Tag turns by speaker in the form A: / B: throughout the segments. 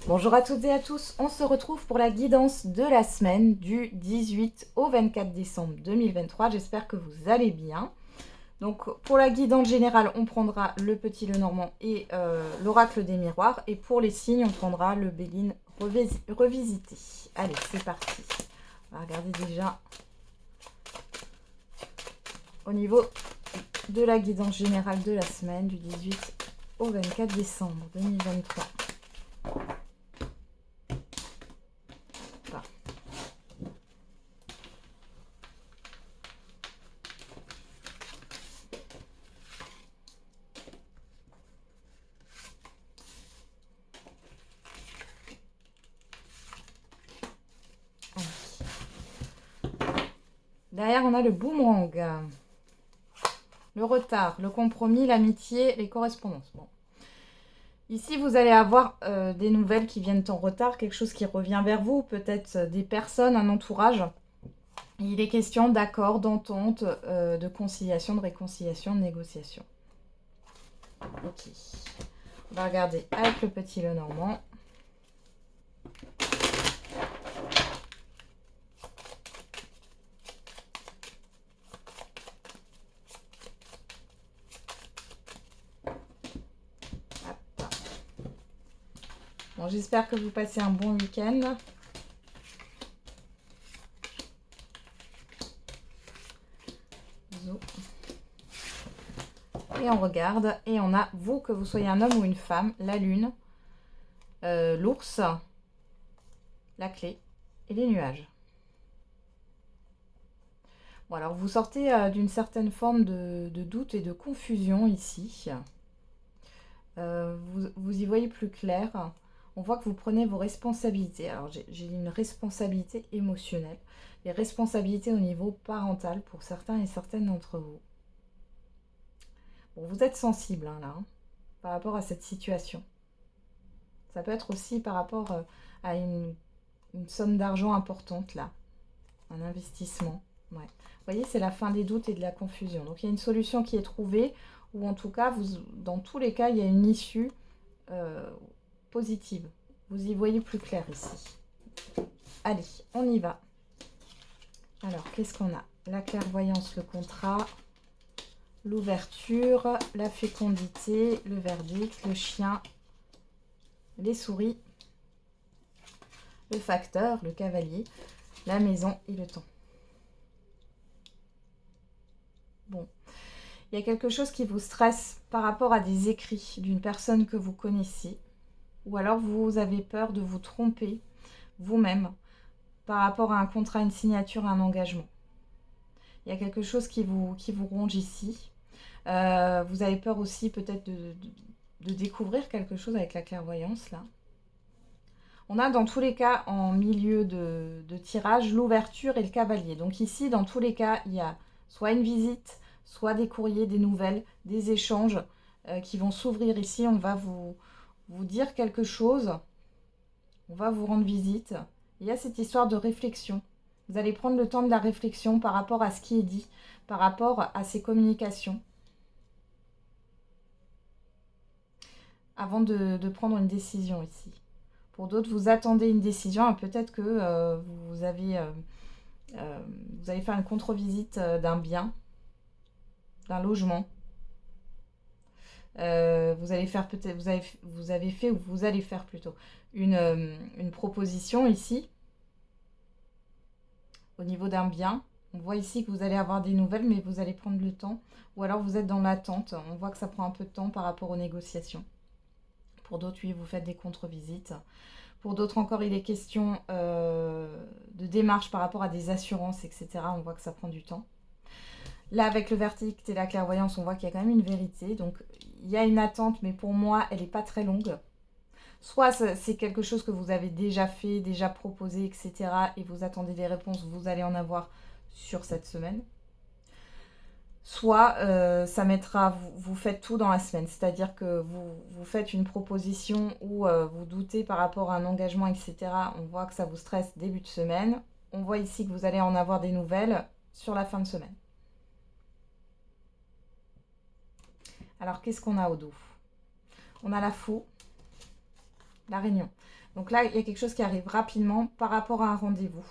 A: Bonjour à toutes et à tous, on se retrouve pour la guidance de la semaine du 18 au 24 décembre 2023. J'espère que vous allez bien. Donc pour la guidance générale, on prendra le petit Lenormand et l'oracle des miroirs. Et pour les signes, on prendra le Béline revisité. Allez, c'est parti. On va regarder déjà au niveau de la guidance générale de la semaine du 18 au 24 décembre 2023. Derrière, on a le boomerang, le retard, le compromis, l'amitié, les correspondances. Bon. Ici, vous allez avoir des nouvelles qui viennent en retard, quelque chose qui revient vers vous, peut-être des personnes, un entourage. Il est question d'accord, d'entente, de conciliation, de réconciliation, de négociation. Ok. On va regarder avec le petit Lenormand. Bon, j'espère que vous passez un bon week-end. Et on regarde, et on a, vous, que vous soyez un homme ou une femme, la lune, l'ours, la clé et les nuages. Bon, alors vous sortez d'une certaine forme de doute et de confusion ici. Vous y voyez plus clair. On voit que vous prenez vos responsabilités. Alors j'ai une responsabilité émotionnelle, les responsabilités au niveau parental pour certains et certaines d'entre vous. Bon, vous êtes sensible là, par rapport à cette situation. Ça peut être aussi par rapport à une somme d'argent importante là, un investissement. Ouais. Vous voyez, c'est la fin des doutes et de la confusion. Donc il y a une solution qui est trouvée, ou en tout cas, dans tous les cas, il y a une issue positive. Vous y voyez plus clair ici. Allez, on y va. Alors, qu'est-ce qu'on a? La clairvoyance, le contrat, l'ouverture, la fécondité, le verdict, le chien, les souris, le facteur, le cavalier, la maison et le temps. Bon. Il y a quelque chose qui vous stresse par rapport à des écrits d'une personne que vous connaissez. Ou alors vous avez peur de vous tromper vous-même par rapport à un contrat, une signature, un engagement. Il y a quelque chose qui vous ronge ici. Vous avez peur aussi peut-être de découvrir quelque chose avec la clairvoyance là. On a dans tous les cas en milieu de tirage l'ouverture et le cavalier. Donc ici, dans tous les cas, il y a soit une visite, soit des courriers, des nouvelles, des échanges qui vont s'ouvrir ici. On va vous dire quelque chose. On va vous rendre visite. Il y a cette histoire de réflexion. Vous allez prendre le temps de la réflexion par rapport à ce qui est dit, par rapport à ces communications. Avant de prendre une décision ici. Pour d'autres, vous attendez une décision. Peut-être que vous allez faire une contre-visite d'un bien, d'un logement. Vous allez faire peut-être, vous avez fait ou vous allez faire plutôt une proposition ici au niveau d'un bien. On voit ici que vous allez avoir des nouvelles, mais vous allez prendre le temps. Ou alors vous êtes dans l'attente. On voit que ça prend un peu de temps par rapport aux négociations. Pour d'autres, oui, vous faites des contre-visites. Pour d'autres encore, il est question de démarches par rapport à des assurances, etc. On voit que ça prend du temps. Là, avec le verdict et la clairvoyance, on voit qu'il y a quand même une vérité. Donc, il y a une attente, mais pour moi, elle n'est pas très longue. Soit c'est quelque chose que vous avez déjà fait, déjà proposé, etc. et vous attendez des réponses, vous allez en avoir sur cette semaine. Soit ça mettra, vous faites tout dans la semaine, c'est-à-dire que vous faites une proposition ou vous doutez par rapport à un engagement, etc. On voit que ça vous stresse début de semaine. On voit ici que vous allez en avoir des nouvelles sur la fin de semaine. Alors, qu'est-ce qu'on a au dos? On a la faux, la réunion. Donc là, il y a quelque chose qui arrive rapidement par rapport à un rendez-vous.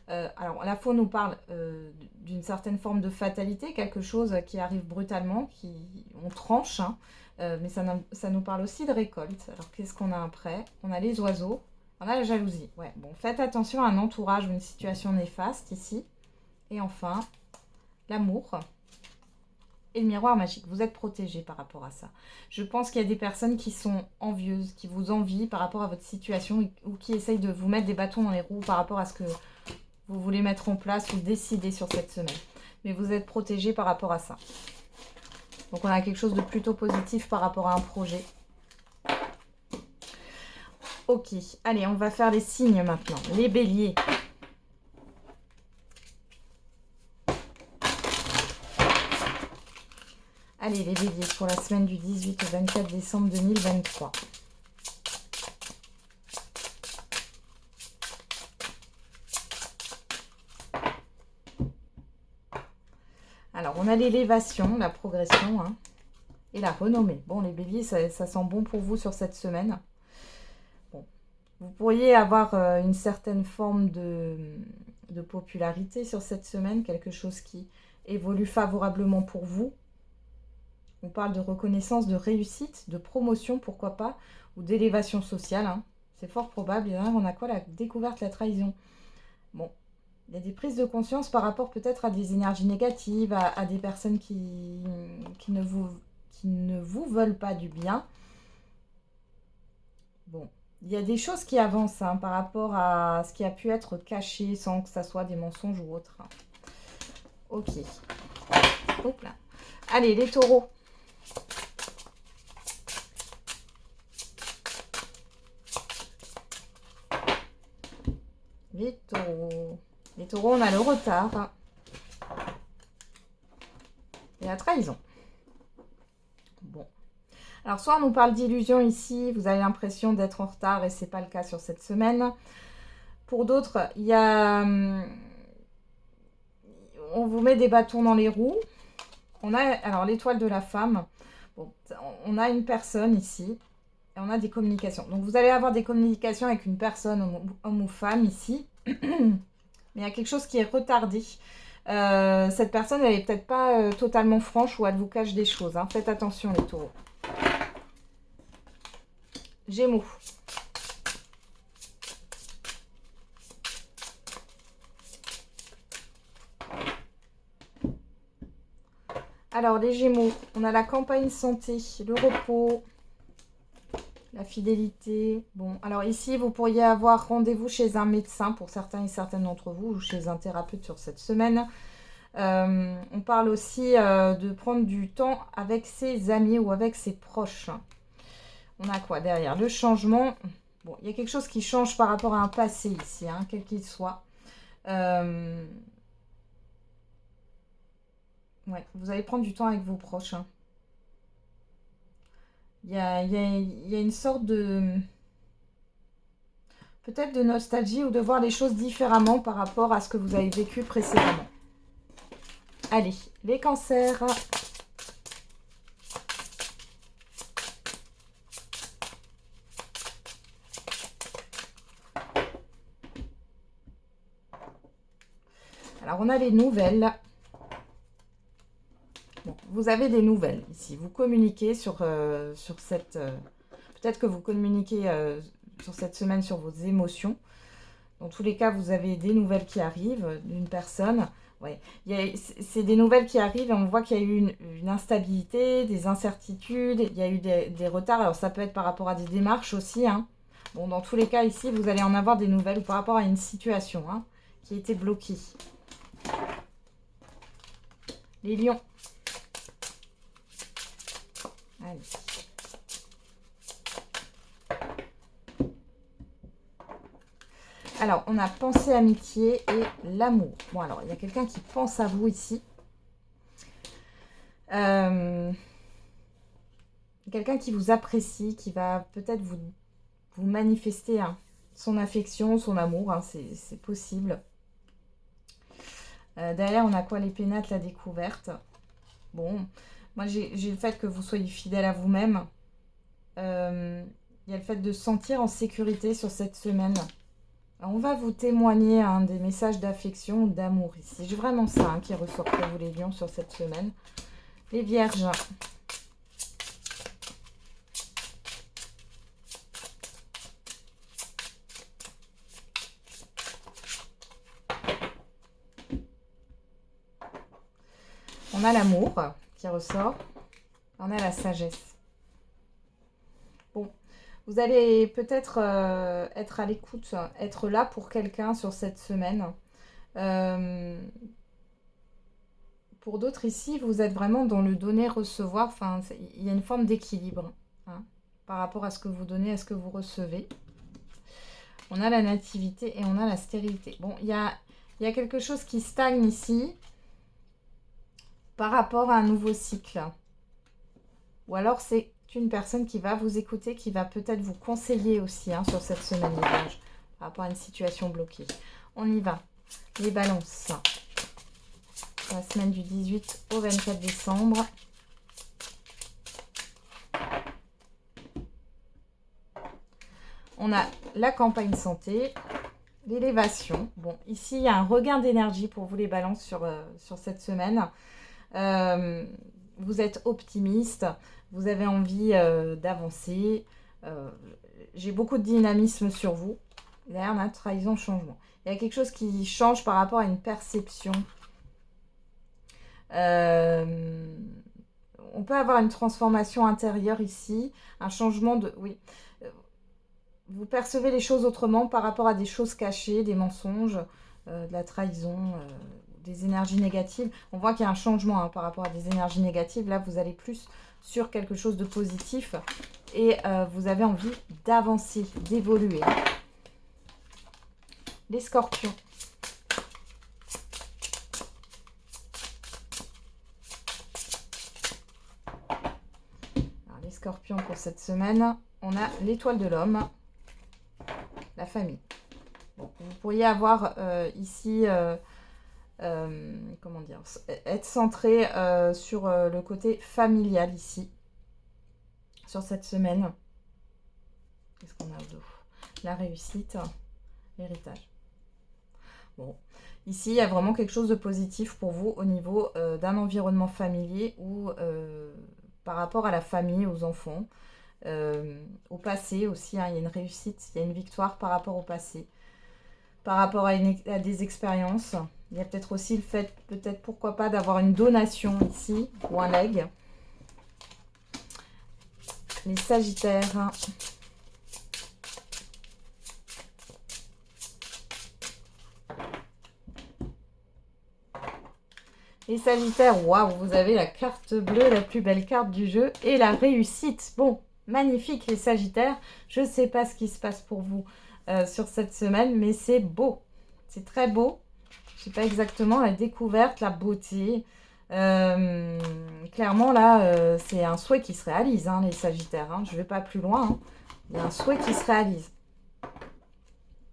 A: Alors, la faux nous parle d'une certaine forme de fatalité, quelque chose qui arrive brutalement, on tranche, hein, mais ça nous parle aussi de récolte. Alors, qu'est-ce qu'on a après? On a les oiseaux, on a la jalousie. Ouais, bon, faites attention à un entourage ou une situation néfaste ici. Et enfin, l'amour et le miroir magique. Vous êtes protégé par rapport à ça. Je pense qu'il y a des personnes qui sont envieuses, qui vous envient par rapport à votre situation ou qui essayent de vous mettre des bâtons dans les roues par rapport à ce que vous voulez mettre en place ou décider sur cette semaine. Mais vous êtes protégé par rapport à ça. Donc on a quelque chose de plutôt positif par rapport à un projet. Ok, allez, on va faire les signes maintenant. Les béliers. Allez, les béliers, pour la semaine du 18 au 24 décembre 2023. Alors, on a l'élévation, la progression, hein, et la renommée. Bon, les béliers, ça sent bon pour vous sur cette semaine. Bon, vous pourriez avoir une certaine forme de popularité sur cette semaine, quelque chose qui évolue favorablement pour vous. On parle de reconnaissance, de réussite, de promotion, pourquoi pas, ou d'élévation sociale. Hein. C'est fort probable. On a quoi? La découverte, la trahison. Bon, il y a des prises de conscience par rapport peut-être à des énergies négatives, à des personnes qui ne vous veulent pas du bien. Bon, il y a des choses qui avancent hein, par rapport à ce qui a pu être caché sans que ça soit des mensonges ou autre. Ok. Hop là. Allez, les taureaux. Les taureaux. Les taureaux, on a le retard. Et la trahison. Bon. Alors, soit on nous parle d'illusion ici, vous avez l'impression d'être en retard et ce n'est pas le cas sur cette semaine. Pour d'autres, il y a... on vous met des bâtons dans les roues. On a, alors, l'étoile de la femme. Bon, on a une personne ici. Et on a des communications. Donc, vous allez avoir des communications avec une personne, homme ou femme, ici. Mais il y a quelque chose qui est retardé. Cette personne, elle n'est peut-être pas totalement franche ou elle vous cache des choses. Hein. Faites attention, les taureaux. Gémeaux. Alors, les Gémeaux, on a la campagne santé, le repos, la fidélité. Bon, alors ici, vous pourriez avoir rendez-vous chez un médecin pour certains et certaines d'entre vous ou chez un thérapeute sur cette semaine. On parle aussi de prendre du temps avec ses amis ou avec ses proches. On a quoi derrière? Le changement. Bon, il y a quelque chose qui change par rapport à un passé ici, hein, quel qu'il soit. Ouais, vous allez prendre du temps avec vos proches. Hein. Il y a une sorte de... peut-être de nostalgie ou de voir les choses différemment par rapport à ce que vous avez vécu précédemment. Allez, les cancers. Alors, on a les nouvelles. Bon, vous avez des nouvelles ici. Vous communiquez sur cette... peut-être que vous communiquez sur cette semaine sur vos émotions. Dans tous les cas, vous avez des nouvelles qui arrivent d'une personne. Ouais. C'est des nouvelles qui arrivent et on voit qu'il y a eu une instabilité, des incertitudes, il y a eu des retards. Alors, ça peut être par rapport à des démarches aussi. Hein. Bon, dans tous les cas, ici, vous allez en avoir des nouvelles par rapport à une situation hein, qui a été bloquée. Les lions. Allez. Alors, on a pensée, amitié et l'amour. Bon, alors, il y a quelqu'un qui pense à vous ici. Quelqu'un qui vous apprécie, qui va peut-être vous manifester hein, son affection, son amour. Hein, c'est possible. Derrière, on a quoi? Les pénates, la découverte. Bon, moi, j'ai le fait que vous soyez fidèle à vous-même. Il y a le fait de se sentir en sécurité sur cette semaine. On va vous témoigner des messages d'affection ou d'amour ici. J'ai vraiment ça qui ressort pour vous les lions sur cette semaine. Les vierges. On a l'amour qui ressort. On a la sagesse. Bon, vous allez peut-être être à l'écoute, être là pour quelqu'un sur cette semaine. Pour d'autres ici, vous êtes vraiment dans le donner-recevoir. Enfin, il y a une forme d'équilibre par rapport à ce que vous donnez, à ce que vous recevez. On a la nativité et on a la stérilité. Bon, il y a quelque chose qui stagne ici par rapport à un nouveau cycle. Ou alors c'est une personne qui va vous écouter, qui va peut-être vous conseiller aussi sur cette semaine les vierges, par rapport à une situation bloquée. On y va. Les balances. La semaine du 18 au 24 décembre. On a la campagne santé, l'élévation. Bon, ici, il y a un regain d'énergie pour vous les balances sur cette semaine. Vous êtes optimiste, vous avez envie d'avancer. J'ai beaucoup de dynamisme sur vous. Derrière, on a trahison, changement. Il y a quelque chose qui change par rapport à une perception. On peut avoir une transformation intérieure ici, un changement de... Oui, vous percevez les choses autrement par rapport à des choses cachées, des mensonges, de la trahison, des énergies négatives. On voit qu'il y a un changement par rapport à des énergies négatives. Là, vous allez plus sur quelque chose de positif et vous avez envie d'avancer, d'évoluer. Les scorpions. Alors, les scorpions pour cette semaine, on a l'étoile de l'homme, la famille. Bon, vous pourriez avoir ici... comment dire, être centré sur le côté familial ici, sur cette semaine. Qu'est-ce qu'on a au dos? La réussite, l'héritage. Bon, ici, il y a vraiment quelque chose de positif pour vous au niveau d'un environnement familier ou par rapport à la famille, aux enfants, au passé aussi, il y a une réussite, il y a une victoire par rapport au passé, par rapport à des expériences. Il y a peut-être aussi le fait, peut-être pourquoi pas, d'avoir une donation ici, ou un leg. Les sagittaires. Les sagittaires, waouh, vous avez la carte bleue, la plus belle carte du jeu, et la réussite. Bon, magnifique les sagittaires. Je ne sais pas ce qui se passe pour vous sur cette semaine, mais c'est beau. C'est très beau. Je ne sais pas exactement, la découverte, la beauté. Clairement, là, c'est un souhait qui se réalise, les sagittaires. Je ne vais pas plus loin. Il y a un souhait qui se réalise.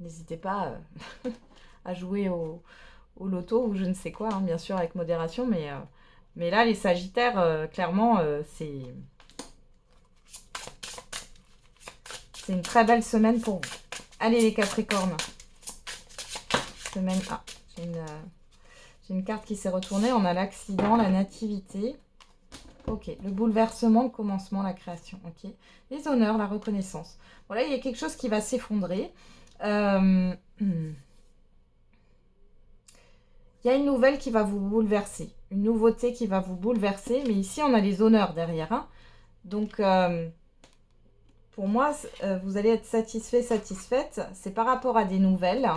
A: N'hésitez pas à jouer au loto ou je ne sais quoi, bien sûr, avec modération. Mais là, les sagittaires, clairement, c'est une très belle semaine pour vous. Allez, les capricornes. Semaine... Ah, j'ai une carte qui s'est retournée. On a l'accident, la nativité. Ok, le bouleversement, le commencement, la création. Ok, les honneurs, la reconnaissance. Voilà, il y a quelque chose qui va s'effondrer. Il y a une nouvelle qui va vous bouleverser. Une nouveauté qui va vous bouleverser. Mais ici, on a les honneurs derrière. Donc, pour moi, vous allez être satisfait, satisfaite. C'est par rapport à des nouvelles.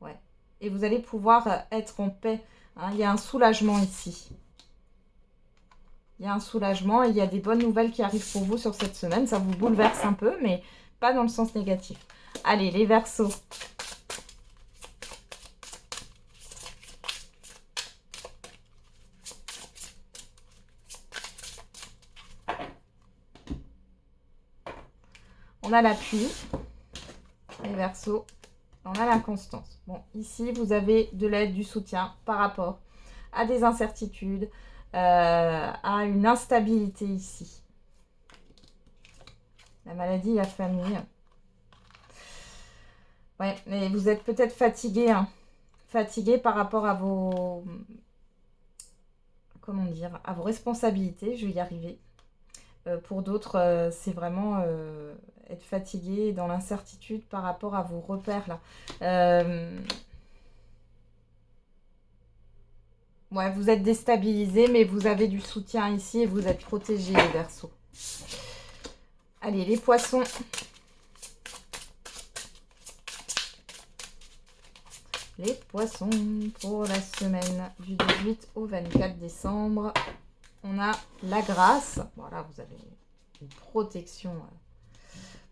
A: Ouais. Et vous allez pouvoir être en paix. Il y a un soulagement ici. Il y a un soulagement et il y a des bonnes nouvelles qui arrivent pour vous sur cette semaine. Ça vous bouleverse un peu, mais pas dans le sens négatif. Allez, les Verseaux. On a l'appui, les Verseaux. On a la constance. Bon, ici, vous avez de l'aide, du soutien par rapport à des incertitudes, à une instabilité ici. La maladie, la famille. Ouais, mais vous êtes peut-être fatigué, hein. Fatigué par rapport à vos... Comment dire? À vos responsabilités, je vais y arriver. Pour d'autres, c'est vraiment être fatigué dans l'incertitude par rapport à vos repères, là. Ouais, vous êtes déstabilisé, mais vous avez du soutien ici et vous êtes protégé, les Verseaux. Allez, les poissons. Les poissons pour la semaine du 18 au 24 décembre. On a la grâce. Voilà, vous avez une protection.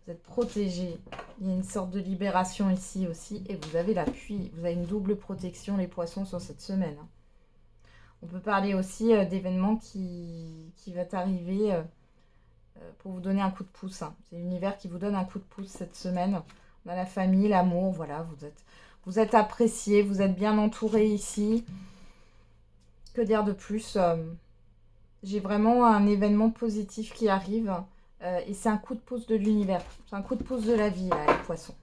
A: Vous êtes protégé. Il y a une sorte de libération ici aussi. Et vous avez l'appui. Vous avez une double protection, les poissons, sur cette semaine. On peut parler aussi d'événements qui vont arriver pour vous donner un coup de pouce. C'est l'univers qui vous donne un coup de pouce cette semaine. On a la famille, l'amour, voilà, vous êtes apprécié, vous êtes bien entouré ici. Que dire de plus? J'ai vraiment un événement positif qui arrive et c'est un coup de pouce de l'univers. C'est un coup de pouce de la vie, là, les poissons.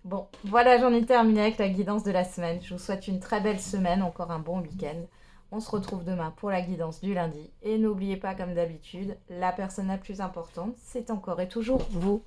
A: Bon, voilà, j'en ai terminé avec la guidance de la semaine. Je vous souhaite une très belle semaine, encore un bon week-end. On se retrouve demain pour la guidance du lundi. Et n'oubliez pas, comme d'habitude, la personne la plus importante, c'est encore et toujours vous.